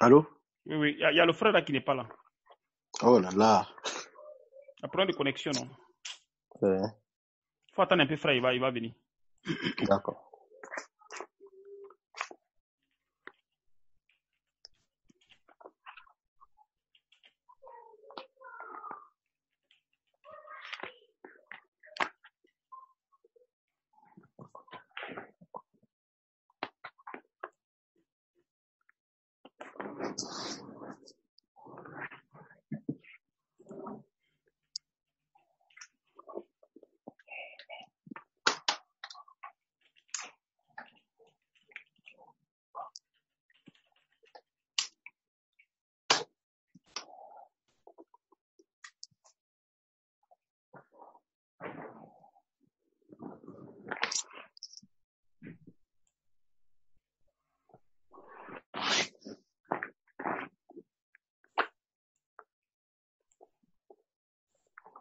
Allô? Oui, oui. Il y a le frère là qui n'est pas là. Oh là là. Il y a problème de connexion, non? Ouais, Il faut attendre un peu, frère, il va venir. d'accord.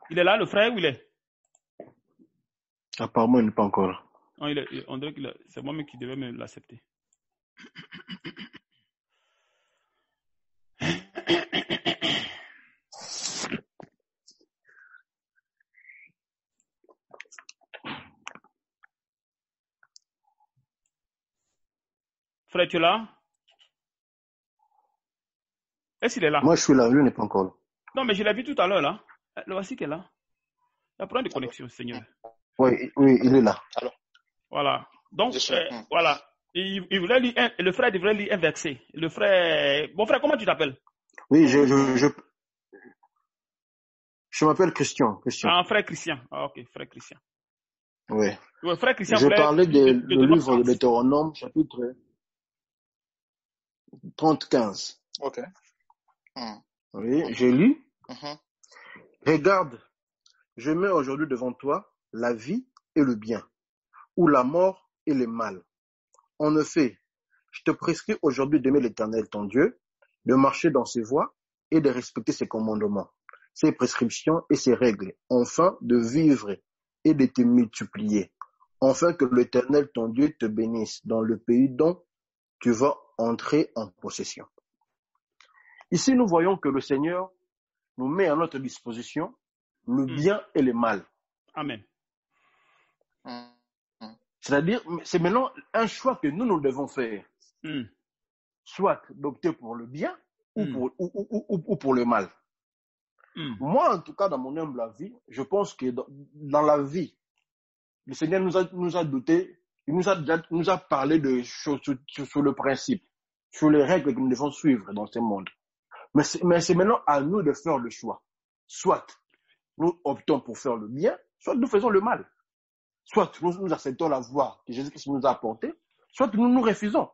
Il est là, le frère, où il est? Apparemment, il n'est pas encore là. Non, on dirait que c'est moi-même qui devais me l'accepter. Frère, tu es là? Est-ce qu'il est là? Moi, je suis là, lui n'est pas encore là. Non, mais je l'ai vu tout à l'heure, là. Le voici qui est là. Il y a problème de connexion, Seigneur. Oui, oui, il est là. Voilà. Donc, Je sais. voilà. Il voulait lire le frère devrait lire un verset. Le frère... Bon frère, comment tu t'appelles? Oui, je m'appelle Christian. Ah, frère Christian. Ah, ok, frère Christian. Oui. Ouais, frère Christian Je voulait... parlais du de livre de Deutéronome, chapitre 30-15. Ok. Oui, j'ai lu. Mhm. Regarde, je mets aujourd'hui devant toi la vie et le bien, ou la mort et le mal. En effet, je te prescris aujourd'hui d'aimer l'Éternel ton Dieu, de marcher dans ses voies et de respecter ses commandements, ses prescriptions et ses règles, enfin de vivre et de te multiplier, afin que l'Éternel ton Dieu te bénisse dans le pays dont tu vas entrer en possession. Ici, nous voyons que le Seigneur nous met à notre disposition le bien et le mal. Amen. C'est-à-dire, c'est maintenant un choix que nous devons faire. Soit d'opter pour le bien ou pour le mal. Moi, en tout cas, dans mon humble avis, je pense que dans la vie, le Seigneur nous a dotés, il nous a parlé de choses sur le principe, sur les règles que nous devons suivre dans ce monde. Mais c'est maintenant à nous de faire le choix. Soit nous optons pour faire le bien, soit nous faisons le mal. Soit nous acceptons la voie que Jésus-Christ nous a apportée, soit nous refusons.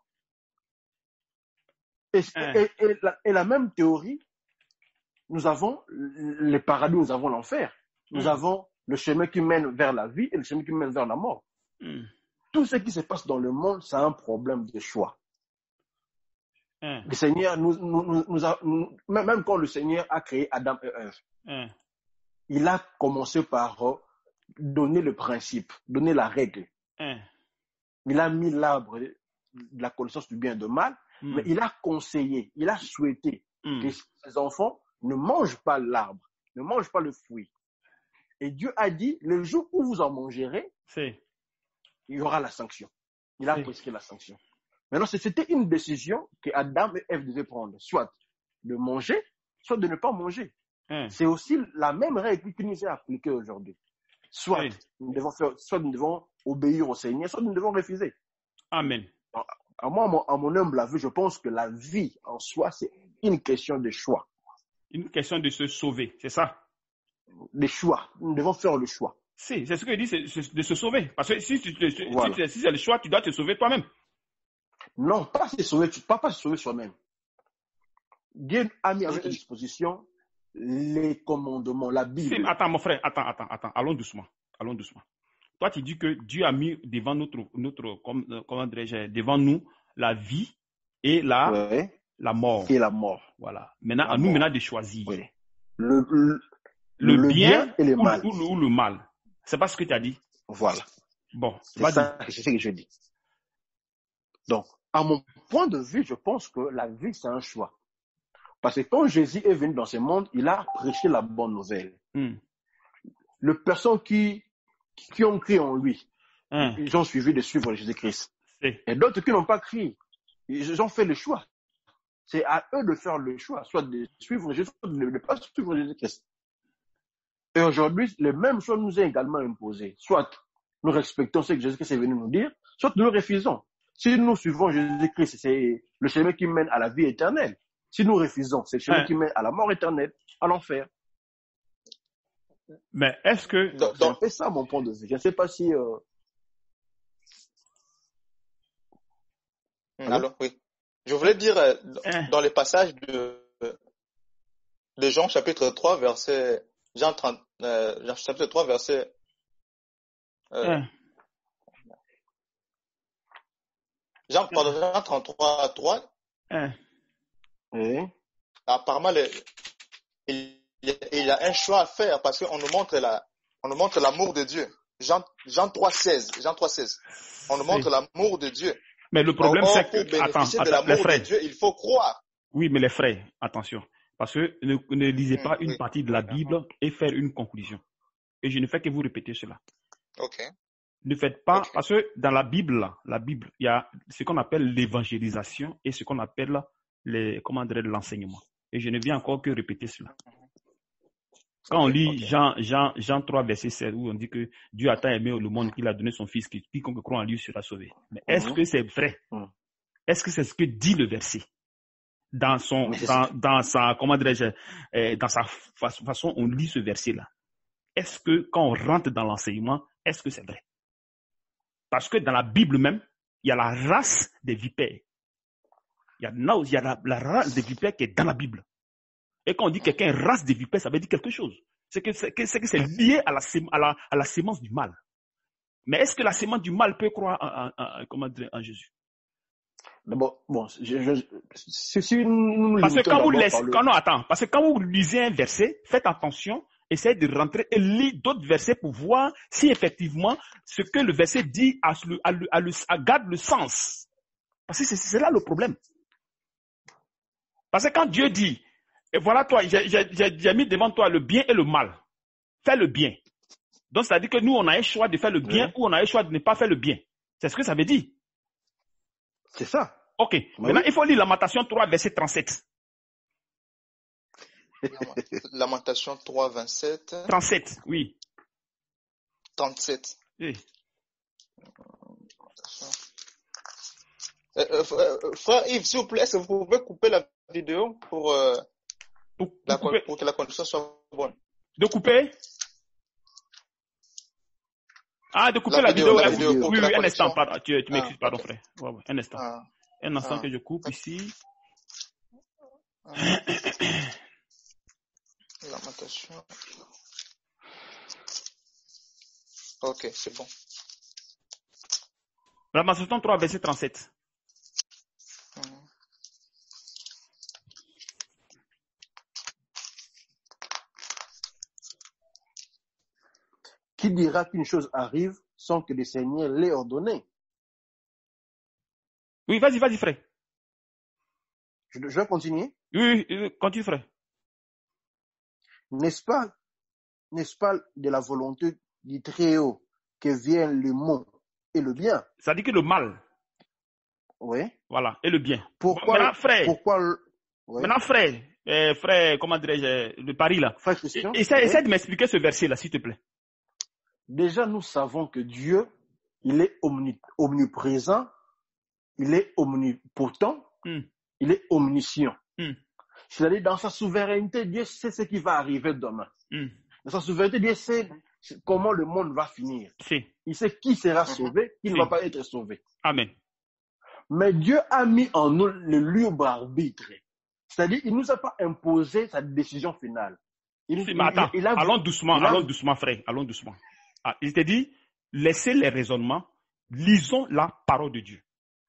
Et la même théorie, nous avons les paradis, nous avons l'enfer. Nous avons le chemin qui mène vers la vie et le chemin qui mène vers la mort. Tout ce qui se passe dans le monde, c'est un problème de choix. Le Seigneur même quand le Seigneur a créé Adam et Ève, il a commencé par donner le principe, donner la règle. Il a mis l'arbre de la connaissance du bien et du mal, mais il a conseillé, il a souhaité que ses enfants ne mangent pas l'arbre, ne mangent pas le fruit. Et Dieu a dit, le jour où vous en mangerez, il y aura la sanction. Il a prescrit la sanction. Maintenant, c'était une décision que Adam et Ève devaient prendre, soit de manger, soit de ne pas manger. C'est aussi la même règle qui nous est appliquée aujourd'hui. Soit nous devons obéir au Seigneur, soit nous devons refuser. Amen. À mon humble avis, je pense que la vie en soi, c'est une question de choix. Une question de se sauver, c'est ça? Des choix. Nous devons faire le choix. C'est ce que dit, c'est de se sauver. Parce que si c'est le choix, tu dois te sauver toi-même. Non, pas se sauver soi-même. Dieu a mis à notre disposition les commandements, la Bible. Attends, mon frère, attends. Allons doucement. Toi, tu dis que Dieu a mis devant comment dirais-je, devant nous la vie et la mort. Et la mort. Voilà. Maintenant, à nous maintenant de choisir. Oui. Le bien et le mal. Ou le mal. C'est pas ce que tu as dit. Voilà. Bon, c'est ce que je dis. Donc, à mon point de vue, je pense que la vie, c'est un choix. Parce que quand Jésus est venu dans ce monde, il a prêché la bonne nouvelle. Les personnes qui ont cru en lui, ils ont suivi de suivre Jésus-Christ. Et d'autres qui n'ont pas cru, ils ont fait le choix. C'est à eux de faire le choix, soit de suivre Jésus, soit de ne pas suivre Jésus-Christ. Et aujourd'hui, le même choix nous est également imposé. Soit nous respectons ce que Jésus-Christ est venu nous dire, soit nous le refusons. Si nous suivons Jésus-Christ, c'est le chemin qui mène à la vie éternelle. Si nous refusons, c'est le chemin qui mène à la mort éternelle, à l'enfer. Mais est-ce que... C'est un peu ça mon point de vue. Je ne sais pas si... Alors, oui. Je voulais dire, dans les passages de Jean chapitre 3, verset... Jean chapitre 3, verset... Jean 33, 3. Apparemment, il y a un choix à faire parce qu'on nous montre l'amour de Dieu. Jean 3,16. On nous montre l'amour de Dieu. Mais le problème, c'est que... Pour bénéficier de l'amour de Dieu, il faut croire. Oui, mais les frères, attention. Parce que ne lisez pas une partie de la Bible et faire une conclusion. Et je ne fais que vous répéter cela. Ok. Ne faites pas... Parce que dans la Bible, il y a ce qu'on appelle l'évangélisation et ce qu'on appelle l'enseignement. Et je ne viens encore que répéter cela. Quand on lit Jean 3, verset 16, où on dit que Dieu a tant aimé le monde qu'il a donné son Fils, quiconque croit en lui sera sauvé. Mais est-ce que c'est vrai? Est-ce que c'est ce que dit le verset? Dans sa façon, on lit ce verset-là. Est-ce que quand on rentre dans l'enseignement, est-ce que c'est vrai? Parce que dans la Bible même, il y a la race des vipères. Il y a la race des vipères qui est dans la Bible. Et quand on dit quelqu'un race des vipères, ça veut dire quelque chose. C'est que c'est lié à la sémence du mal. Mais est-ce que la sémence du mal peut croire en Jésus? Parce que quand vous lisez un verset, faites attention, essayez de rentrer et lire d'autres versets pour voir si effectivement ce que le verset dit garde le sens. Parce que c'est là le problème. Parce que quand Dieu dit, et voilà toi, j'ai mis devant toi le bien et le mal. Fais le bien. Donc, ça veut dire que nous, on a un choix de faire le bien ou on a un choix de ne pas faire le bien. C'est ce que ça veut dire. C'est ça. Ok. Maintenant, il faut lire Lamentation 3, verset 37. Lamentation 3, 27. 37, oui. 37. Oui. Frère Yves, s'il vous plaît, est-ce que vous pouvez couper la vidéo pour que la connexion soit bonne? De couper? Ah, de couper la vidéo. Oui, un instant, pardon. Tu m'excuses, pardon, frère. Ouais, un instant. Un instant que je coupe ici. Lamentation. Ok, c'est bon. Lamentation 3, verset 37. Qui dira qu'une chose arrive sans que le Seigneur l'ait ordonné? Oui, vas-y, frère. Je vais continuer? Oui, continue, frère. N'est-ce pas de la volonté du Très-Haut que viennent le mal et le bien? Ça dit que le mal. Oui. Voilà, et le bien. Pourquoi? Maintenant, frère. Oui. Maintenant, frère, comment dirais-je, de Paris, là. Frère Christian. Essaie de m'expliquer ce verset-là, s'il te plaît. Déjà, nous savons que Dieu, il est omniprésent, il est omnipotent, il est omniscient. C'est-à-dire, dans sa souveraineté, Dieu sait ce qui va arriver demain. Dans sa souveraineté, Dieu sait comment le monde va finir. Il sait qui sera sauvé, qui ne va pas être sauvé. Amen. Mais Dieu a mis en nous le libre arbitre. C'est-à-dire, il ne nous a pas imposé sa décision finale. Allons doucement, frère. Allons doucement. Il te dit, laissez les raisonnements, lisons la parole de Dieu.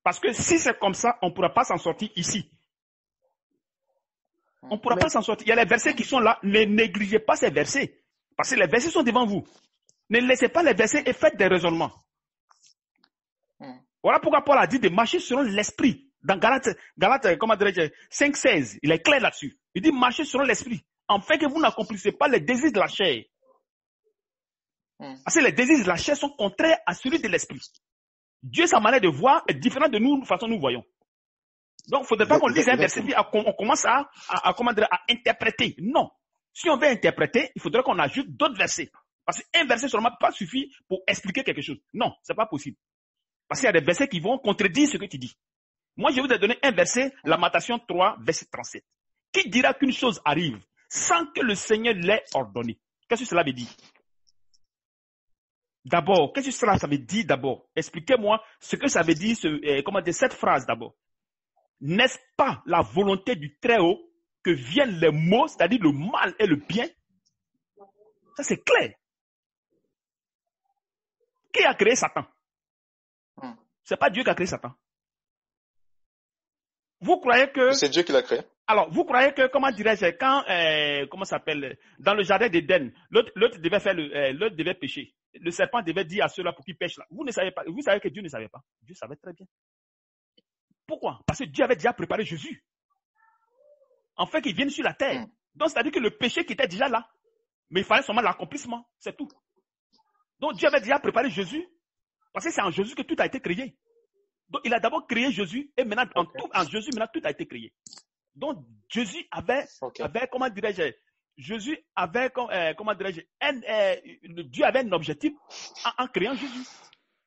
Parce que si c'est comme ça, on ne pourra pas s'en sortir ici. On ne pourra pas s'en sortir. Il y a les versets qui sont là. Ne négligez pas ces versets. Parce que les versets sont devant vous. Ne laissez pas les versets et faites des raisonnements. Voilà pourquoi Paul a dit de marcher selon l'esprit. Dans Galates, comment dirais-je, 5:16, il est clair là-dessus. Il dit, marchez selon l'esprit, afin que vous n'accomplissez pas les désirs de la chair. Parce que les désirs de la chair sont contraires à celui de l'esprit. Dieu, sa manière de voir est différente de nous, de façon nous voyons. Donc, il ne faudrait pas qu'on dise un verset, puis on commence à interpréter. Non. Si on veut interpréter, il faudrait qu'on ajoute d'autres versets. Parce qu'un verset seulement ne peut pas suffire pour expliquer quelque chose. Non, ce n'est pas possible. Parce qu'il y a des versets qui vont contredire ce que tu dis. Moi, je vous ai donné un verset, Lamentation 3, verset 37. Qui dira qu'une chose arrive sans que le Seigneur l'ait ordonné? Qu'est-ce que cela veut dire? D'abord, qu'est-ce que cela veut dire d'abord? Expliquez-moi ce que ça veut dire, cette phrase d'abord. N'est-ce pas la volonté du Très-Haut que viennent les maux, c'est-à-dire le mal et le bien? Ça, c'est clair. Qui a créé Satan? C'est pas Dieu qui a créé Satan. Vous croyez que... C'est Dieu qui l'a créé. Alors, vous croyez que, comment dirais-je, quand, comment ça s'appelle, dans le jardin d'Éden, l'autre devait pécher. Le serpent devait dire à ceux-là pour qu'ils pêchent là. Vous ne savez pas. Vous savez que Dieu ne savait pas. Dieu savait très bien. Pourquoi? Parce que Dieu avait déjà préparé Jésus. En fait, qu'il vienne sur la terre. Donc, c'est-à-dire que le péché qui était déjà là, mais il fallait seulement l'accomplissement. C'est tout. Donc, Dieu avait déjà préparé Jésus. Parce que c'est en Jésus que tout a été créé. Donc, il a d'abord créé Jésus et maintenant, en Jésus, maintenant, tout a été créé. Donc, Jésus avait, comment dirais-je, Jésus avait, comment dirais-je, Dieu avait un objectif en créant Jésus.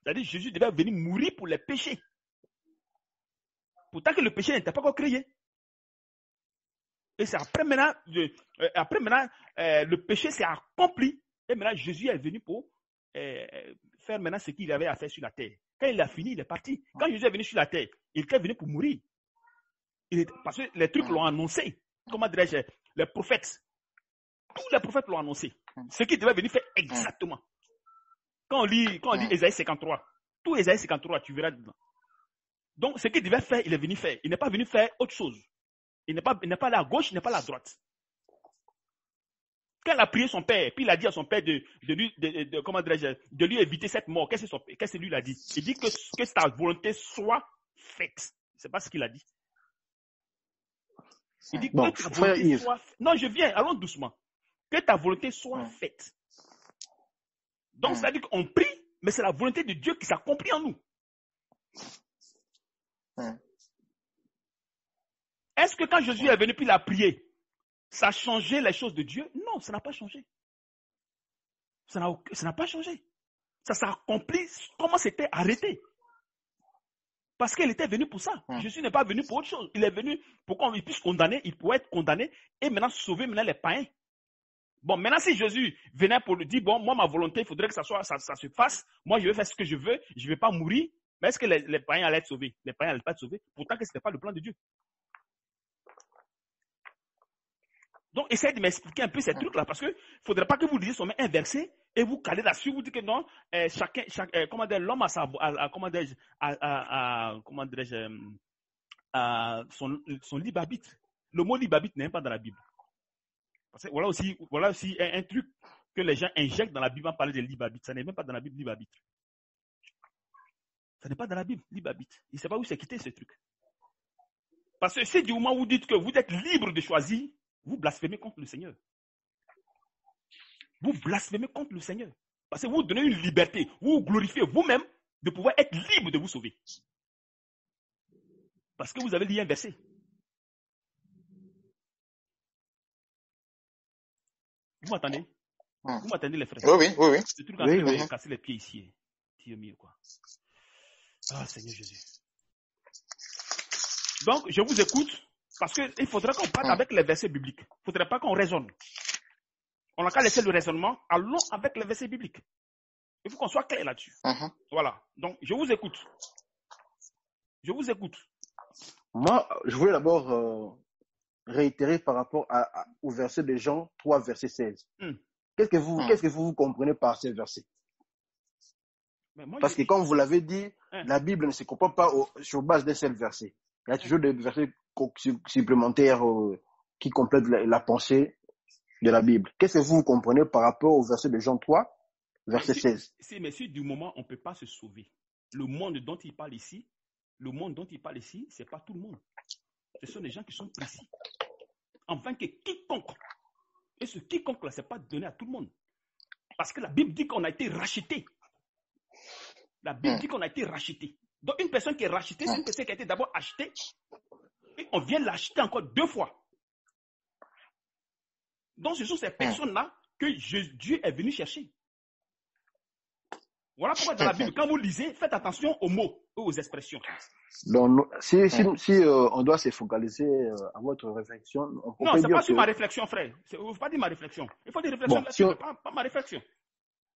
C'est-à-dire que Jésus devait venir mourir pour les péchés. Pourtant que le péché n'était pas encore créé. Et c'est après maintenant, le péché s'est accompli. Et maintenant, Jésus est venu pour faire maintenant ce qu'il avait à faire sur la terre. Quand il a fini, il est parti. Quand Jésus est venu sur la terre, il était venu pour mourir. Parce que les trucs l'ont annoncé. Comment dirais-je? Les prophètes. Tous les prophètes l'ont annoncé. Ce qu'il devait venir faire exactement. Quand on lit Ésaïe 53, tout Ésaïe 53, tu verras dedans. Donc, ce qu'il devait faire, il est venu faire. Il n'est pas venu faire autre chose. Il n'est pas allé à gauche, il n'est pas allé à droite. Quand il a prié son père, puis il a dit à son père de lui éviter cette mort, qu'est-ce que lui a dit? Il dit que sa volonté soit faite. C'est pas ce qu'il a dit. Il dit que ta volonté soit faite. Non, je viens, allons doucement. Que ta volonté soit faite. Donc, ça veut dire qu'on prie, mais c'est la volonté de Dieu qui s'accomplit en nous. Est-ce que quand Jésus est venu puis il a prié, ça a changé les choses de Dieu? Non, ça n'a pas changé. Ça n'a pas changé. Ça s'est accompli comment c'était arrêté. Parce qu'il était venu pour ça. Jésus n'est pas venu pour autre chose. Il est venu pour qu'on puisse condamner, il pourrait être condamné et maintenant sauver les païens. Bon, maintenant si Jésus venait pour lui dire, bon, moi ma volonté, il faudrait que ça se fasse, moi je vais faire ce que je veux, je ne vais pas mourir, mais est-ce que les païens allaient être sauvés? Les païens n'allaient pas être sauvés, pourtant que ce n'était pas le plan de Dieu. Donc, essayez de m'expliquer un peu ces trucs-là, parce qu'il ne faudrait pas que vous lisiez seulement un verset et vous calez là-dessus, vous dites que non, l'homme a son libre arbitre. Le mot libre arbitre n'est même pas dans la Bible. Parce que voilà aussi un truc que les gens injectent dans la Bible en parlant de libre arbitre. Ça n'est même pas dans la Bible, libre arbitre. Ça n'est pas dans la Bible, libre arbitre. Il ne sait pas où c'est quitté ce truc. Parce que si du moment où vous dites que vous êtes libre de choisir, vous blasphémez contre le Seigneur. Vous blasphémez contre le Seigneur. Parce que vous donnez une liberté, vous glorifiez vous-même de pouvoir être libre de vous sauver. Parce que vous avez lu un verset. Vous m'entendez? Vous m'entendez les frères? Oui. Ce truc en train de casser les pieds ici. Quoi. Ah, Seigneur Jésus. Donc, je vous écoute. Parce qu'il faudrait qu'on parte avec les versets bibliques. Il ne faudrait pas qu'on raisonne. On n'a qu'à laisser le raisonnement. Allons avec les versets bibliques. Il faut qu'on soit clair là-dessus. Voilà. Donc, je vous écoute. Moi, je voulais d'abord réitérer par rapport au verset de Jean 3, verset 16. Qu'est-ce que vous comprenez par ces versets? Parce que comme vous l'avez dit, la Bible ne se comprend pas sur base d'un seul verset. Il y a toujours des versets supplémentaires qui complètent la pensée de la Bible. Qu'est-ce que vous comprenez par rapport au verset de Jean 3, verset 16? Mais si du moment on ne peut pas se sauver, le monde dont il parle ici, le monde dont il parle ici, ce n'est pas tout le monde. Ce sont des gens qui sont précis. Enfin que quiconque, et ce quiconque-là, ce n'est pas donné à tout le monde. Parce que la Bible dit qu'on a été racheté. La Bible dit qu'on a été racheté. Donc une personne qui est rachetée, c'est une personne qui a été d'abord achetée, et on vient l'acheter encore 2 fois. Donc ce sont ces personnes-là que Dieu est venu chercher. Voilà pourquoi dans la Bible, quand vous lisez, faites attention aux mots et aux expressions. Donc, si on doit se focaliser à votre réflexion, on peut non, dire c'est pas sur ma réflexion, frère. Il ne faut pas dire ma réflexion. Il faut dire réflexion, pas ma réflexion.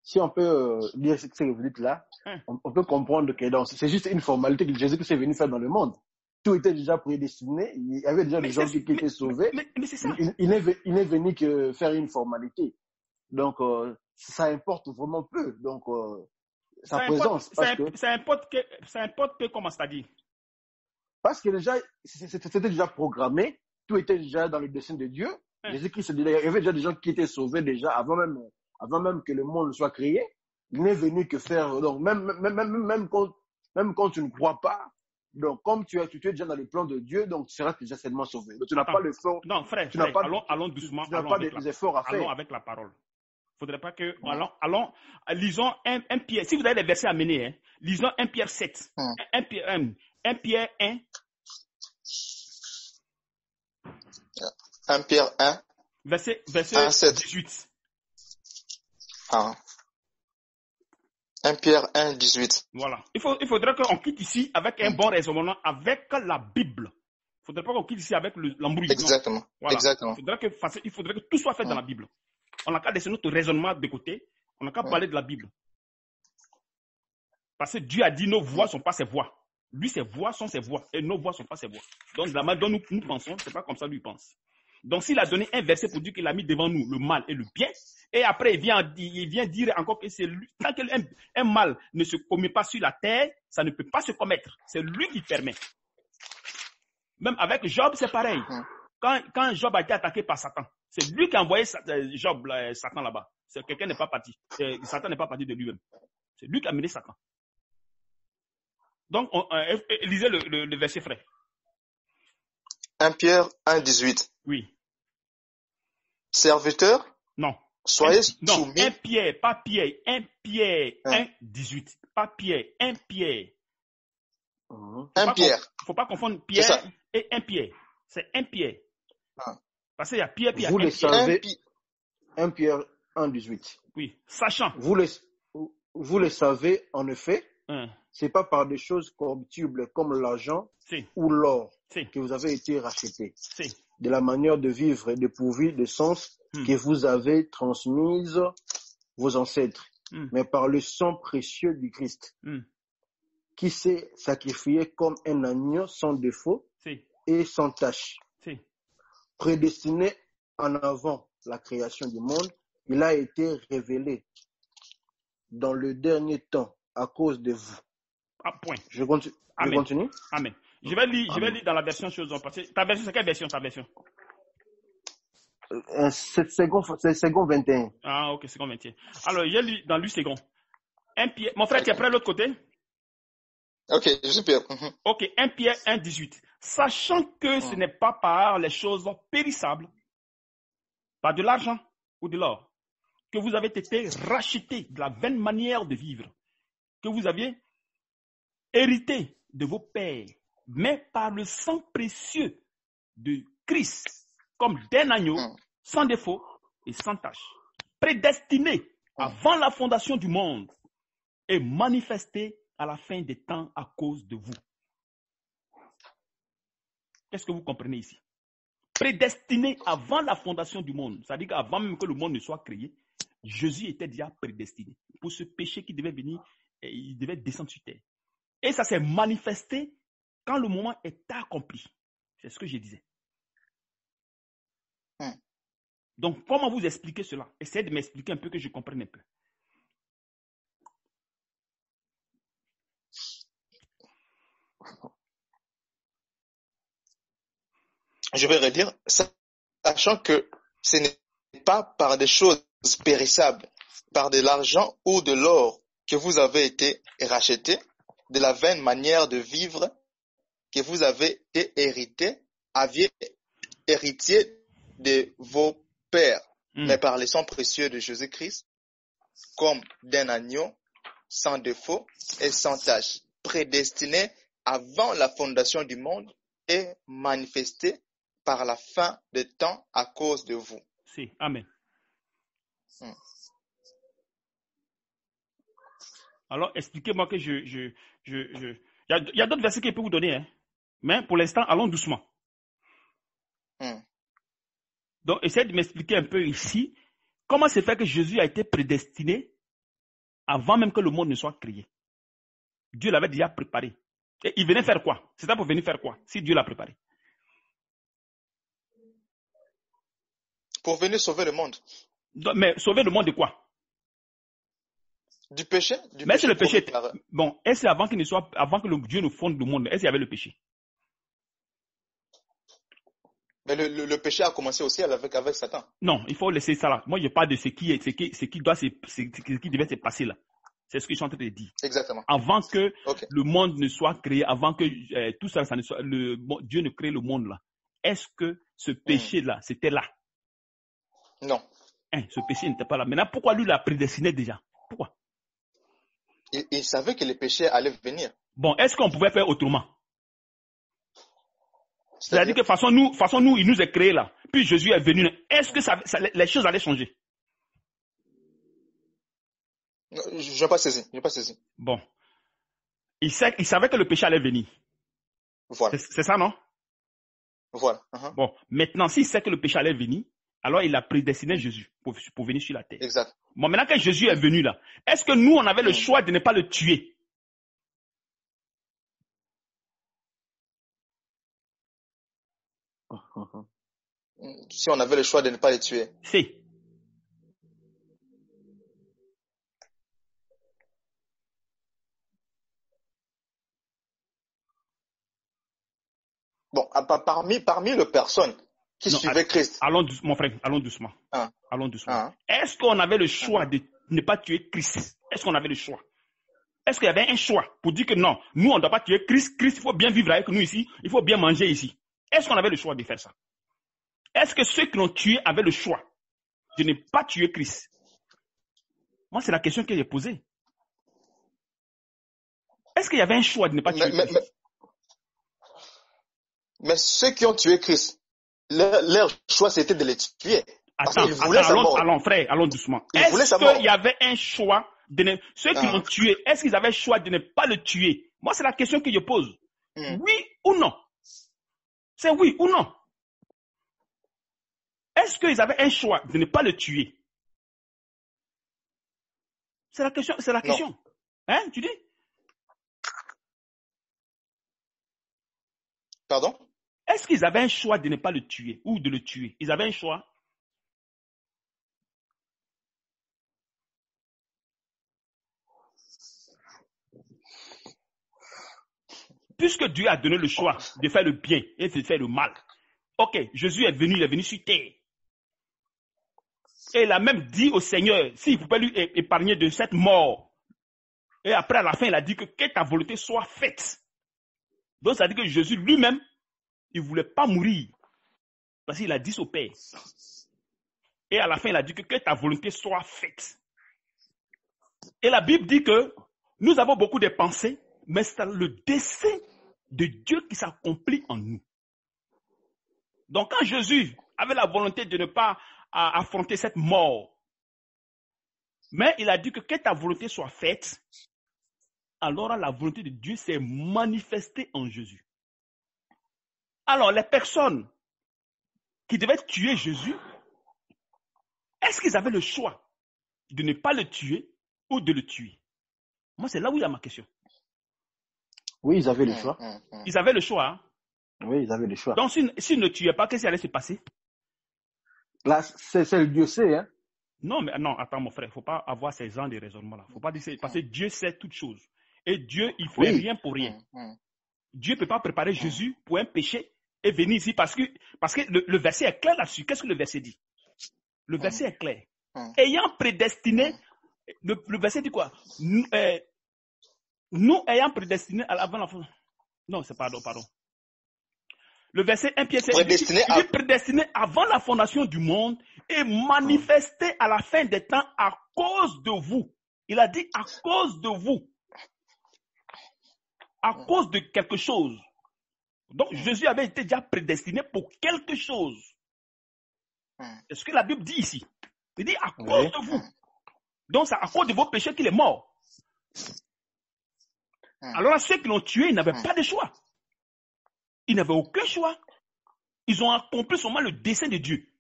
Si on peut dire ce que vous dites là, on peut comprendre que c'est juste une formalité que Jésus-Christ est venu faire dans le monde. Tout était déjà prédestiné. Il y avait déjà des gens qui étaient sauvés. Mais c'est ça. Il n'est venu que faire une formalité. Donc, ça importe vraiment peu. Donc, sa présence. Ça importe peu, comment c'est-à-dire? Parce que déjà, c'était déjà programmé. Tout était déjà dans le dessein de Dieu. Jésus-Christ, il y avait déjà des gens qui étaient sauvés déjà avant même que le monde soit créé. Il n'est venu que faire. Donc, même quand tu ne crois pas, donc comme tu es déjà dans le plan de Dieu, donc tu seras déjà seulement sauvé. Donc, tu n'as pas l'effort. Non, frère, allons doucement. Tu n'as pas des efforts à faire. Allons avec la parole. Il ne faudrait pas que. Allons, lisons 1 Pierre. Si vous avez les versets à mener, lisons 1 Pierre 7. 1 Pierre 1. 1 Pierre 1. Verset 18. 1 Pierre 1, 18. Voilà. Il faudrait qu'on quitte ici avec un bon raisonnement, avec la Bible. Il ne faudrait pas qu'on quitte ici avec l'embrouille. Exactement. Voilà. Exactement. Il faudrait que tout soit fait dans la Bible. On n'a qu'à laisser notre raisonnement de côté. On n'a qu'à parler de la Bible. Parce que Dieu a dit nos voix ne sont pas ses voix. Lui, ses voix sont ses voix. Et nos voix ne sont pas ses voix. Donc, la manière dont nous pensons, ce n'est pas comme ça lui pense. Donc, s'il a donné un verset pour dire qu'il a mis devant nous le mal et le bien, et après, il vient dire encore que c'est lui. Tant qu'un mal ne se commet pas sur la terre, ça ne peut pas se commettre. C'est lui qui permet. Même avec Job, c'est pareil. Quand Job a été attaqué par Satan, c'est lui qui a envoyé Satan là-bas. Quelqu'un n'est pas parti. Satan n'est pas parti de lui-même. C'est lui qui a mené Satan. Donc, lisez le verset, frère. 1 Pierre 1, 18. Oui. Serviteur. Non. Soyez soumis. 1 Pierre, pas Pierre. 1 Pierre 1, 18. Pas Pierre, 1 Pierre. 1 Pierre. Il ne faut pas confondre Pierre et 1 Pierre. C'est 1 Pierre. Parce qu'il y a Pierre, puis il y a 1 Pierre. Vous le savez, 1 Pierre 1, 18. Oui, sachant. Vous le savez, en effet, c'est pas par des choses corruptibles comme l'argent ou l'or que vous avez été rachetés. De la manière de vivre et dépourvue de sens que vous avez transmise vos ancêtres, mais par le sang précieux du Christ, qui s'est sacrifié comme un agneau sans défaut et sans tache. Prédestiné en avant la création du monde, il a été révélé dans le dernier temps à cause de vous. Point. Je continue. Amen. Je vais lire dans la version chose. Ta version, c'est quelle version, ta version? C'est second 21. Ah, ok, second 21. Alors, j'ai lu dans lui second. Mon frère, tu es prêt de l'autre côté? Ok, je suis prêt. Ok, 1 Pierre 1, 18. Sachant que ce n'est pas par les choses périssables, par de l'argent ou de l'or, que vous avez été rachetés de la vaine manière de vivre, que vous aviez hérité de vos pères, mais par le sang précieux de Christ, comme d'un agneau, sans défaut et sans tache, prédestiné avant la fondation du monde et manifesté à la fin des temps à cause de vous. Qu'est-ce que vous comprenez ici? Prédestiné avant la fondation du monde. C'est-à-dire qu'avant même que le monde ne soit créé, Jésus était déjà prédestiné. Pour ce péché qui devait venir, il devait descendre sur terre. Et ça s'est manifesté quand le moment est accompli. C'est ce que je disais. Donc, comment vous expliquer cela? Essayez de m'expliquer un peu que je comprenne un peu. Je vais redire, sachant que ce n'est pas par des choses périssables, par de l'argent ou de l'or que vous avez été rachetés, de la vaine manière de vivre que vous avez été héritiers de vos pères, mais par le sang précieux de Jésus-Christ, comme d'un agneau, sans défaut et sans tache, prédestiné avant la fondation du monde et manifesté par la fin des temps à cause de vous. Si, amen. Alors, expliquez-moi que il y a d'autres versets que je peux vous donner, hein. Mais pour l'instant, allons doucement. Donc, essayez de m'expliquer un peu ici, comment c'est fait que Jésus a été prédestiné avant même que le monde ne soit créé. Dieu l'avait déjà préparé. Et il venait faire quoi? C'était pour venir faire quoi, si Dieu l'a préparé? Pour venir sauver le monde. Donc, mais sauver le monde de quoi? Du péché. Mais c'est le péché. Bon, est-ce avant que Dieu ne fonde le monde, est-ce qu'il y avait le péché? Mais le péché a commencé aussi avec Satan. Non, il faut laisser ça là. Moi, je parle de ce qui devait se passer là. C'est ce que je suis en train de dire. Exactement. Avant que le monde ne soit créé, avant que tout ça, Dieu ne crée le monde là. Est-ce que ce péché là, c'était là? Non. Ce péché n'était pas là. Maintenant, pourquoi lui l'a prédestiné déjà? Pourquoi? Il savait que le péché allait venir. Bon, est-ce qu'on pouvait faire autrement? C'est-à-dire que façon nous, il nous a créé là. Puis Jésus est venu. Est-ce que les choses allaient changer? Je n'ai pas saisi. Bon. Il savait que le péché allait venir. Voilà. C'est ça, non? Voilà. Bon. Maintenant, s'il sait que le péché allait venir, alors il a prédestiné Jésus pour venir sur la terre. Exact. Bon, maintenant que Jésus est venu là, est-ce que nous, on avait le choix de ne pas le tuer? Si on avait le choix de ne pas le tuer. Si. Bon, parmi les personnes qui suivaient Christ. Mon frère, allons doucement. Allons doucement. Est-ce qu'on avait le choix de ne pas tuer Christ? Est-ce qu'on avait le choix? Est-ce qu'il y avait un choix pour dire que non, nous on ne doit pas tuer Christ, il faut bien vivre avec nous ici, il faut bien manger ici? Est-ce qu'on avait le choix de faire ça? Est-ce que ceux qui l'ont tué avaient le choix de ne pas tuer Christ? Moi, c'est la question que j'ai posée. Est-ce qu'il y avait un choix de ne pas tuer Christ? Mais ceux qui ont tué Christ, leur choix c'était de les tuer. Allons frère, allons doucement. Est-ce qu'il y avait un choix ceux qui l'ont tué, est-ce qu'ils avaient le choix de ne pas le tuer? Moi, c'est la question que je pose. Oui ou non? C'est oui ou non? Est-ce qu'ils avaient un choix de ne pas le tuer? C'est la question. Hein, tu dis? Pardon? Est-ce qu'ils avaient un choix de ne pas le tuer ou de le tuer? Ils avaient un choix? Puisque Dieu a donné le choix de faire le bien et de faire le mal. Ok, Jésus est venu sur terre. Et il a même dit au Seigneur, s'il pouvait lui épargner de cette mort. Et après, à la fin, il a dit que ta volonté soit faite. Donc, ça veut dire que Jésus lui-même, il ne voulait pas mourir. Parce qu'il a dit au Père. Et à la fin, il a dit que ta volonté soit faite. Et la Bible dit que nous avons beaucoup de pensées, mais c'est le dessein de Dieu qui s'accomplit en nous. Donc, quand Jésus avait la volonté de ne pas affronter cette mort, mais il a dit que ta volonté soit faite, alors la volonté de Dieu s'est manifestée en Jésus. Alors, les personnes qui devaient tuer Jésus, est-ce qu'ils avaient le choix de ne pas le tuer ou de le tuer? Moi, c'est là où il y a ma question. Oui, ils avaient le choix. Ils avaient le choix. Hein? Oui, ils avaient le choix. Donc, s'ils ne tuaient pas, qu'est-ce qui allait se passer? Là, c'est le Dieu sait, hein? Non, mais non, attends, mon frère, il ne faut pas avoir ces genres de raisonnements-là. Il ne faut pas dire parce que Dieu sait toutes choses. Et Dieu, il ne fait rien pour rien. Dieu ne peut pas préparer Jésus pour un péché et venir ici parce que le verset est clair là-dessus. Qu'est-ce que le verset dit? Le verset est clair. Ayant prédestiné, le verset dit quoi? Nous ayant prédestiné avant la fin. Non, c'est pardon. Le verset 1 Pierre, c'est prédestiné avant la fondation du monde et manifesté à la fin des temps à cause de vous. Il a dit à cause de vous. À cause de quelque chose. Donc Jésus avait été déjà prédestiné pour quelque chose. C'est ce que la Bible dit ici. Il dit à cause de vous. Donc c'est à cause de vos péchés qu'il est mort. Alors là, ceux qui l'ont tué, ils n'avaient pas de choix. Ils n'avaient aucun choix. Ils ont accompli seulement le dessein de Dieu.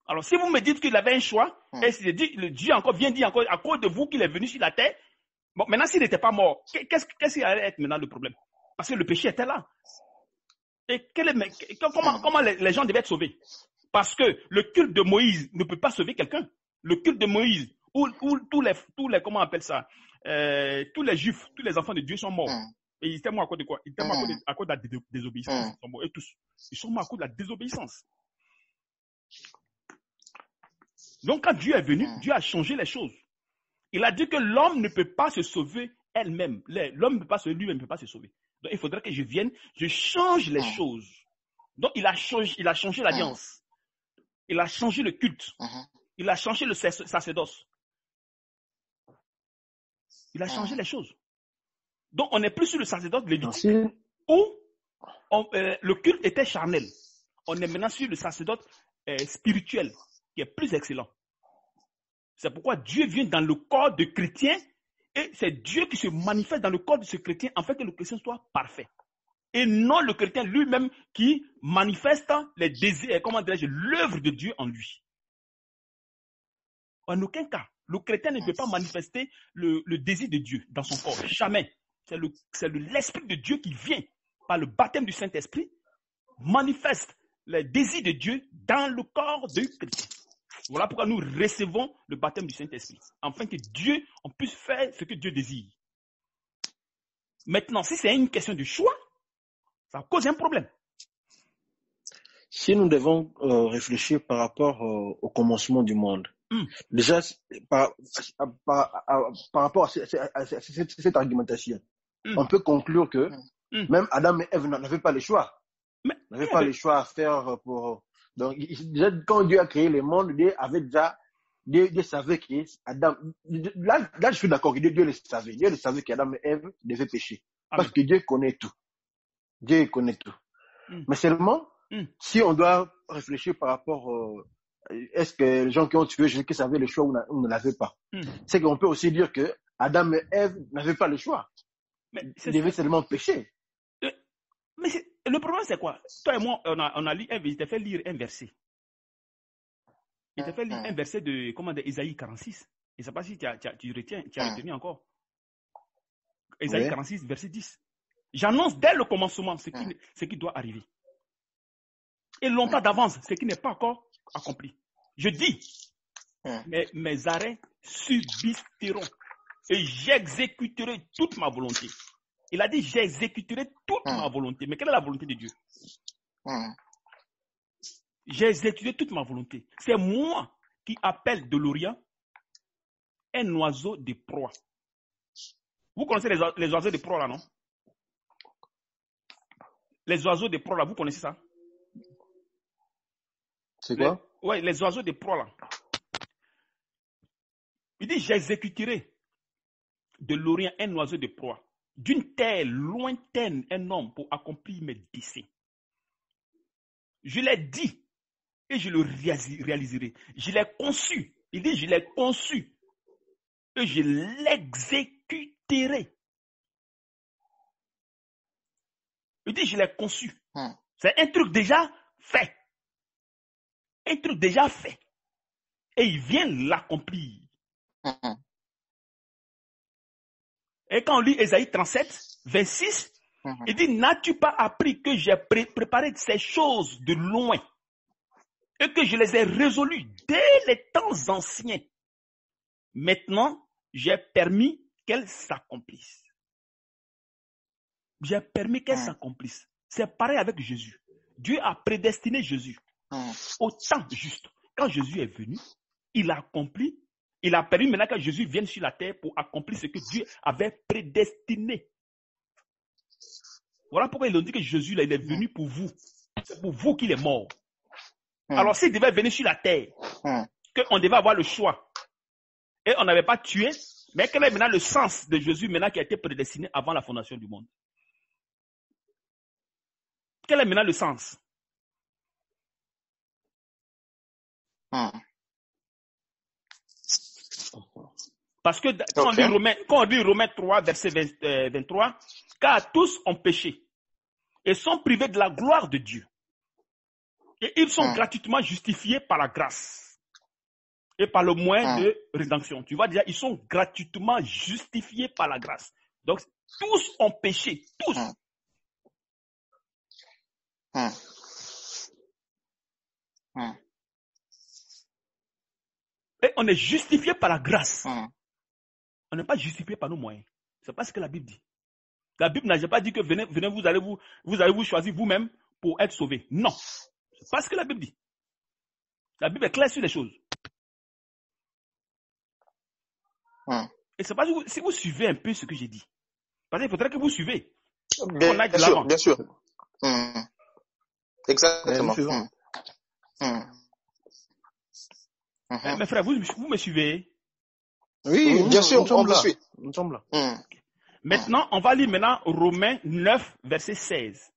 Alors si vous me dites qu'il avait un choix, et si Dieu encore vient dire encore à cause de vous qu'il est venu sur la terre, bon, maintenant s'il n'était pas mort, qu'est-ce qui allait être maintenant le problème? Parce que le péché était là. Et comment les gens devaient être sauvés? Parce que le culte de Moïse ne peut pas sauver quelqu'un. Le culte de Moïse, où tous les comment on appelle ça, tous les juifs, tous les enfants de Dieu sont morts. Et ils étaient morts à cause de quoi? Ils étaient morts à cause de la désobéissance. Ils sont morts, et tous. Ils sont morts à cause de la désobéissance. Donc quand Dieu est venu, Dieu a changé les choses. Il a dit que l'homme ne peut pas se sauver elle-même. L'homme ne peut pas se lui-même ne peut pas se sauver. Donc il faudrait que je vienne, je change les choses. Donc il a changé l'alliance. Il a changé le culte. Il a changé le sacerdoce. Il a changé les choses. Donc on n'est plus sur le sacerdoce lévitique où le culte était charnel. On est maintenant sur le sacerdoce spirituel qui est plus excellent. C'est pourquoi Dieu vient dans le corps de chrétiens et c'est Dieu qui se manifeste dans le corps de ce chrétien afin que le chrétien soit parfait. Et non le chrétien lui-même qui manifeste les désirs, l'œuvre de Dieu en lui. En aucun cas, le chrétien ne peut pas manifester le désir de Dieu dans son corps. Jamais. C'est l'Esprit de Dieu qui vient par le baptême du Saint-Esprit, manifeste les désirs de Dieu dans le corps du chrétien. Voilà pourquoi nous recevons le baptême du Saint-Esprit, afin que on puisse faire ce que Dieu désire. Maintenant, si c'est une question de choix, ça cause un problème. Si nous devons réfléchir par rapport au commencement du monde, déjà, par rapport à cette argumentation, on peut conclure que même Adam et Ève n'avaient pas le choix. Ils n'avaient pas le choix à faire pour... Donc, déjà, quand Dieu a créé le monde, Dieu savait qu'Adam... Là, je suis d'accord que Dieu le savait. Dieu le savait qu'Adam et Ève devaient pécher. Parce que Dieu connaît tout. Dieu connaît tout. Mais seulement, si on doit réfléchir par rapport... est-ce que les gens qui ont tué Jésus savaient le choix ou ne l'avaient pas? C'est qu'on peut aussi dire que Adam et Ève n'avaient pas le choix. Ils devaient seulement pécher. Mais le problème, c'est quoi? Toi et moi, on a lu il t'a fait lire un verset. Il t'a fait lire un verset de Isaïe 46. Je ne sais pas si tu as retenu encore. Isaïe 46, verset 10. J'annonce dès le commencement ce qui doit arriver. Et longtemps d'avance, ce qui n'est pas encore accompli. Je dis, mes arrêts subsisteront et j'exécuterai toute ma volonté. Il a dit, j'exécuterai toute ma volonté. Mais quelle est la volonté de Dieu? J'ai exécuté toute ma volonté. C'est moi qui appelle de l'Orient un oiseau de proie. Vous connaissez les oiseaux de proie là, non? Les oiseaux de proie là, vous connaissez ça? C'est quoi? Oui, les oiseaux de proie là. Il dit, j'exécuterai de l'Orient un oiseau de proie. D'une terre lointaine, un homme pour accomplir mes desseins. Je l'ai dit et je le réaliserai. Je l'ai conçu. Il dit, je l'ai conçu et je l'exécuterai. Il dit, je l'ai conçu. C'est un truc déjà fait. Un truc déjà fait. Et il vient l'accomplir. Et quand on lit Ésaïe 37, 26, il dit, n'as-tu pas appris que j'ai préparé ces choses de loin et que je les ai résolues dès les temps anciens? Maintenant, j'ai permis qu'elles s'accomplissent. J'ai permis qu'elles s'accomplissent. C'est pareil avec Jésus. Dieu a prédestiné Jésus au temps juste. Quand Jésus est venu, il a accompli. Il a permis maintenant que Jésus vienne sur la terre pour accomplir ce que Dieu avait prédestiné. Voilà pourquoi ils ont dit que Jésus, là, il est venu pour vous. C'est pour vous qu'il est mort. Alors, s'il devait venir sur la terre, qu'on devait avoir le choix, et on n'avait pas tué, mais quel est maintenant le sens de Jésus maintenant qui a été prédestiné avant la fondation du monde? Quel est maintenant le sens? Parce que quand on lit Romains 3, verset 23, car tous ont péché et sont privés de la gloire de Dieu. Et ils sont gratuitement justifiés par la grâce et par le moyen de rédemption. Tu vois déjà, ils sont gratuitement justifiés par la grâce. Donc, tous ont péché, tous. Et on est justifié par la grâce. On n'est pas justifié par nos moyens. C'est pas ce que la Bible dit. La Bible n'a pas dit que venez, vous allez vous choisir vous-même pour être sauvé. Non. C'est pas ce que la Bible dit. La Bible est claire sur les choses. Et c'est pas si vous suivez un peu ce que j'ai dit. Parce qu'il faudrait que vous suivez. Bien sûr. Exactement. Mes frères, vous me suivez? Oui, bien sûr, on vous suit. Nous sommes là. Maintenant, on va lire Romains 9, verset 16.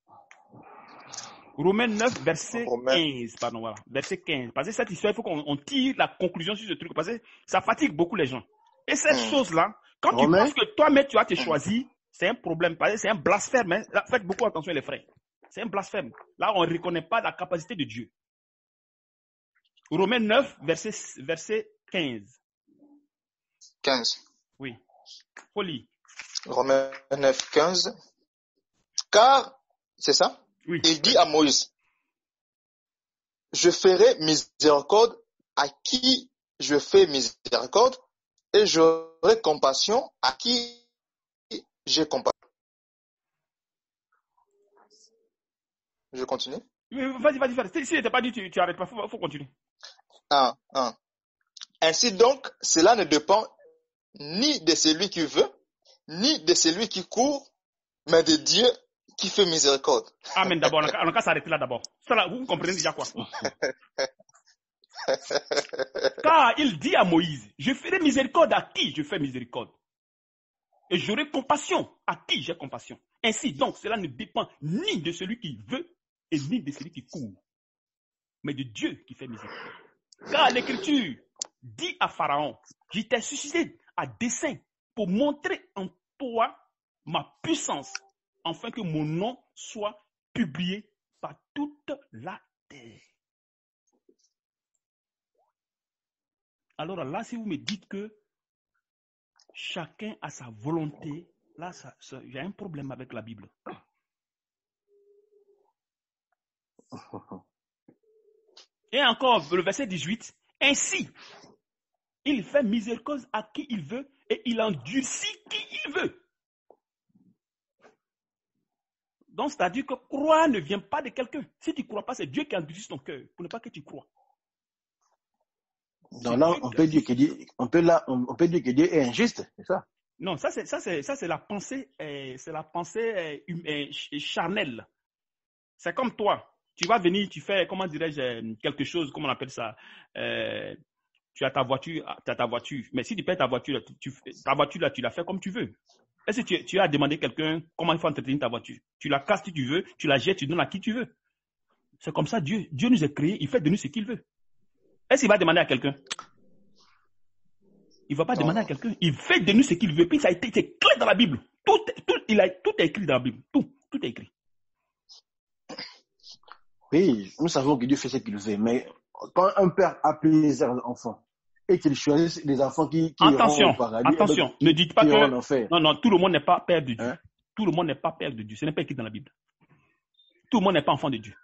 Romains 9, verset 15. Pardon, voilà. Verset 15. Parce que cette histoire, il faut qu'on tire la conclusion sur ce truc. Parce que ça fatigue beaucoup les gens. Et cette chose-là, quand tu penses que toi-même tu as te choisi, c'est un problème. Parce que c'est un blasphème. Hein. Là, faites beaucoup attention, les frères. C'est un blasphème. Là, on ne reconnaît pas la capacité de Dieu. Romains 9, verset 15. 15. Oui. Faut lire. Romains 9, 15. Car, c'est ça? Oui. Il dit à Moïse, je ferai miséricorde à qui je fais miséricorde et j'aurai compassion à qui j'ai compassion. Je continue? Vas-y. Si n'était pas dit, tu arrêtes pas. Faut continuer. Ainsi donc, cela ne dépend ni de celui qui veut, ni de celui qui court, mais de Dieu qui fait miséricorde. Amen. D'abord, on va s'arrêter là d'abord. Ça là, vous comprenez déjà quoi? Car il dit à Moïse, je ferai miséricorde à qui je fais miséricorde. Et j'aurai compassion à qui j'ai compassion. Ainsi donc, cela ne dépend ni de celui qui veut et ni de celui qui court, mais de Dieu qui fait miséricorde. Car l'Écriture dit à Pharaon, je t'ai suscité à dessein pour montrer en toi ma puissance, afin que mon nom soit publié par toute la terre. Alors là, si vous me dites que chacun a sa volonté, là, j'ai un problème avec la Bible. Et encore, le verset 18, ainsi, il fait miséricorde à qui il veut et il endurcit qui il veut. Donc, c'est-à-dire que croire ne vient pas de quelqu'un. Si tu ne crois pas, c'est Dieu qui endurcit ton cœur pour ne pas que tu crois. Donc là, on peut dire que Dieu est injuste, c'est ça? Non, ça c'est la pensée, charnelle. C'est comme toi. Tu vas venir, tu fais, comment dirais-je, quelque chose, comment on appelle ça, tu as ta voiture, mais si tu perds ta voiture, là, tu la fais comme tu veux. Est-ce que tu as demandé à quelqu'un comment il faut entretenir ta voiture? Tu la casses si tu veux, tu la jettes, tu donnes à qui tu veux. C'est comme ça, Dieu nous a créés, il fait de nous ce qu'il veut. Est-ce qu'il va demander à quelqu'un? Il ne va pas demander à quelqu'un. Il fait de nous ce qu'il veut. Puis ça a été clair dans la Bible. Tout est écrit dans la Bible. Tout est écrit. Oui, nous savons que Dieu fait ce qu'il veut, mais quand un père a plusieurs enfants et qu'il choisit des enfants qui iront au paradis, attention, ne dites pas que non, tout le monde n'est pas père de Dieu. Hein? Tout le monde n'est pas père de Dieu. Ce n'est pas écrit dans la Bible. Tout le monde n'est pas enfant de Dieu.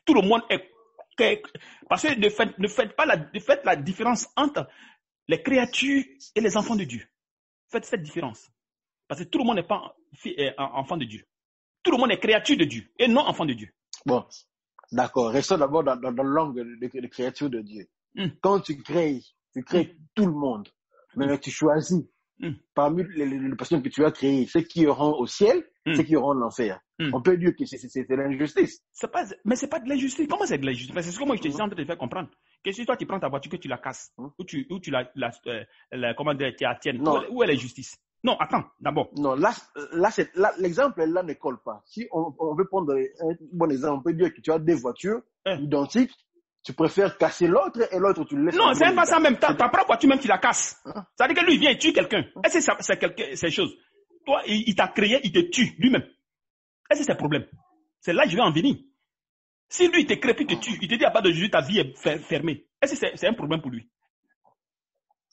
Tout le monde est parce que ne faites pas la différence entre les créatures et les enfants de Dieu. Faites cette différence. Parce que tout le monde n'est pas enfant de Dieu. Tout le monde est créature de Dieu et non enfant de Dieu. Bon, d'accord. Restons d'abord dans l'angle de créature de Dieu. Quand tu crées tout le monde. Mais tu choisis parmi les personnes que tu as créées, ceux qui iront au ciel, ceux qui iront en enfer. On peut dire que c'est de l'injustice. Mais c'est pas de l'injustice. Comment c'est de l'injustice? C'est ce que moi je te suis en train de faire comprendre. Que si toi tu prends ta voiture, que tu la casses, ou tu comment dire, tu la tiennes, où est la justice? Non, attends, d'abord. Non, là, l'exemple là ne colle pas. Si on veut prendre un bon exemple, on peut dire que tu as deux voitures identiques, tu préfères casser l'autre et l'autre tu le laisses. Non, c'est même pas ça même. Ta propre voiture même tu la casses. Ça veut dire que lui il vient et tue quelqu'un. Est-ce que c'est quelque chose? Toi, il t'a créé, il te tue lui-même. Est-ce que c'est un problème? C'est là que je vais en venir. Si lui il te crée puis il te tue, il te dit à part de Jésus ta vie est fermée. Est-ce que c'est un problème pour lui?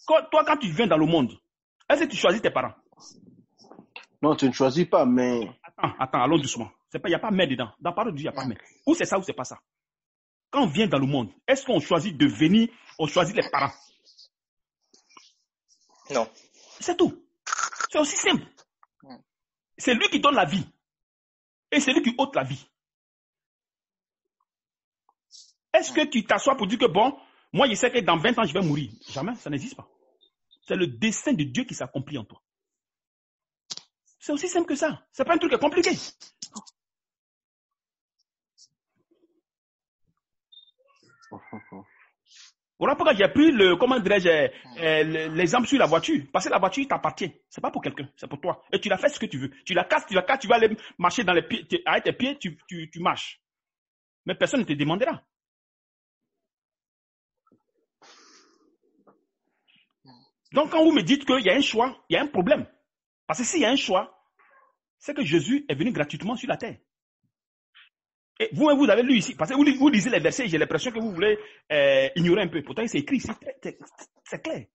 Toi, quand tu viens dans le monde, est-ce que tu choisis tes parents? Non, tu ne choisis pas, mais... Attends, allons doucement. Il n'y a pas mais dedans. Dans la parole de Dieu, il n'y a pas mais. Ou c'est ça ou c'est pas ça. Quand on vient dans le monde, est-ce qu'on choisit de venir, on choisit les parents? Non. C'est tout. C'est aussi simple. C'est lui qui donne la vie. Et c'est lui qui ôte la vie. Est-ce que tu t'assois pour dire que bon, moi je sais que dans 20 ans je vais mourir? Jamais, ça n'existe pas. C'est le dessein de Dieu qui s'accomplit en toi. C'est aussi simple que ça. C'est pas un truc compliqué. Voilà pourquoi j'ai pris l'exemple sur la voiture. Parce que la voiture t'appartient. C'est pas pour quelqu'un, c'est pour toi. Et tu la fais ce que tu veux. Tu la casses, tu vas aller marcher dans les pieds, avec tes pieds, tu marches. Mais personne ne te demandera. Donc quand vous me dites qu'il y a un choix, il y a un problème. Parce que s'il y a un choix, c'est que Jésus est venu gratuitement sur la terre. Et vous avez lu ici, parce que vous lisez les versets, j'ai l'impression que vous voulez ignorer un peu. Pourtant, c'est écrit ici, c'est clair.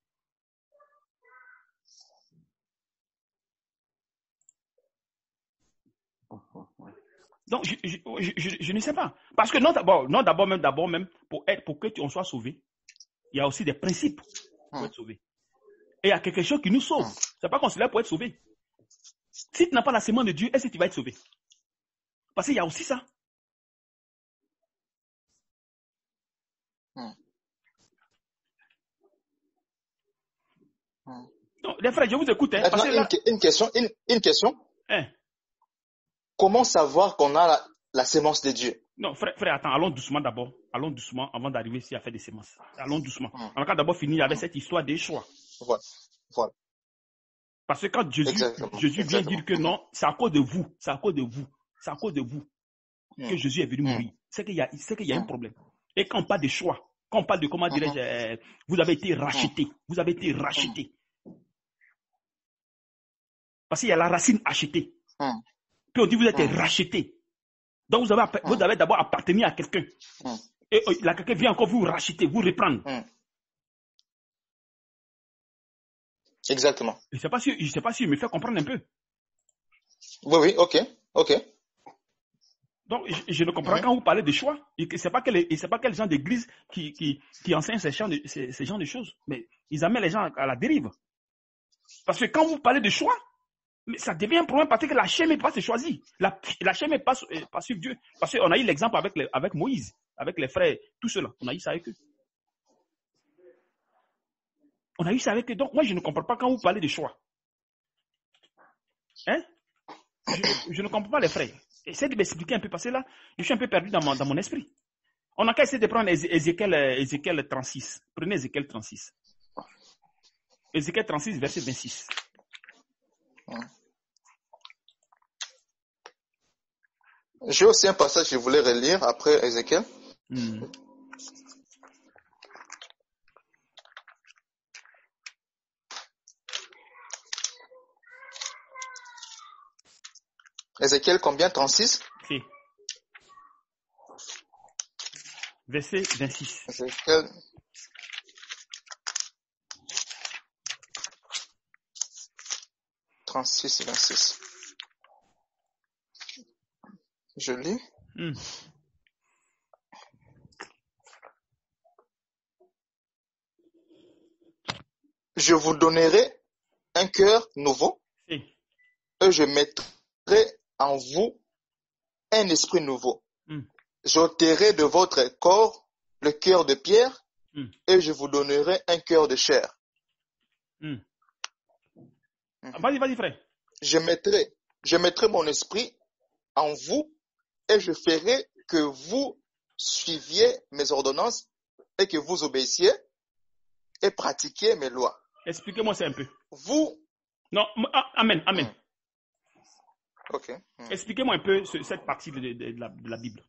Donc, je ne sais pas. Parce que d'abord même, pour que on soit sauvé, il y a aussi des principes pour être sauvé. Et il y a quelque chose qui nous sauve. C'est pas qu'on se lève pour être sauvé. Si tu n'as pas la sémence de Dieu, est-ce que tu vas être sauvé? Parce qu'il y a aussi ça. Donc, les frères, je vous écoute. Parce que là... Une question. Comment savoir qu'on a la sémence de Dieu? Non, frère, attends, allons doucement d'abord. Allons doucement avant d'arriver ici à faire des sémences. Allons doucement. On va d'abord finir avec cette histoire des choix. Voilà. Parce que quand Jésus vient dire que non, c'est à cause de vous, que Jésus est venu mourir. C'est qu'il y a un problème. Et quand on parle de choix, quand on parle de, comment dirais-je, vous avez été racheté. Parce qu'il y a la racine achetée. Puis on dit vous êtes racheté. Donc vous avez d'abord appartenu à quelqu'un. Et là, quelqu'un vient encore vous racheter, vous reprendre. Exactement. Je ne sais pas si il me fait comprendre un peu. Oui, ok. Donc, je ne comprends pas quand vous parlez de choix. Et c'est pas quel genre d'église qui enseigne ces genres de choses. Mais ils amènent les gens à la dérive. Parce que quand vous parlez de choix, mais ça devient un problème parce que la chair n'est pas se choisir. La chair n'est pas sur Dieu. Parce qu'on a eu l'exemple avec Moïse, avec les frères, tout cela. On a eu ça avec eux. Donc, moi, je ne comprends pas quand vous parlez de choix. Je ne comprends pas les frères. Essayez de m'expliquer un peu, parce que là, je suis un peu perdu dans mon esprit. On n'a qu'à essayer de prendre Ézéchiel 36. Prenez Ézéchiel 36. Ézéchiel 36, verset 26. J'ai aussi un passage que je voulais relire après Ézéchiel. Ézéchiel combien? 36? Si. Verset 26. Ézéchiel. « 36, 26. Je lis. Je vous donnerai un cœur nouveau et je mettrai en vous un esprit nouveau. J'ôterai de votre corps le cœur de pierre et je vous donnerai un cœur de chair. Vas-y, frère. Je mettrai mon esprit en vous et je ferai que vous suiviez mes ordonnances et que vous obéissiez et pratiquiez mes lois. Expliquez-moi ça un peu. Vous... Non, amen, amen. Ok. Expliquez-moi un peu cette partie de la Bible.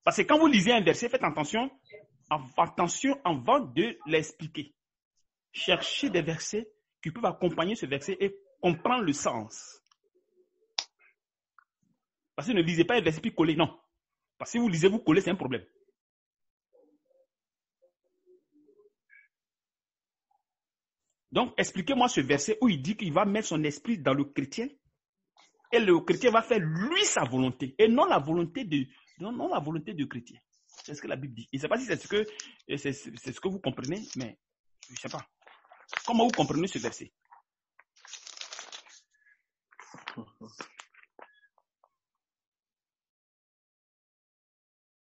Parce que quand vous lisez un verset, faites attention avant de l'expliquer. Cherchez des versets qui peuvent accompagner ce verset et comprendre le sens. Parce que ne lisez pas un verset puis collez, non. Parce que si vous lisez, vous collez, c'est un problème. Donc, expliquez-moi ce verset où il dit qu'il va mettre son esprit dans le chrétien et le chrétien va faire lui sa volonté et non la volonté du chrétien. C'est ce que la Bible dit. Je ne sais pas si c'est ce que vous comprenez, mais je ne sais pas. Comment vous comprenez ce verset?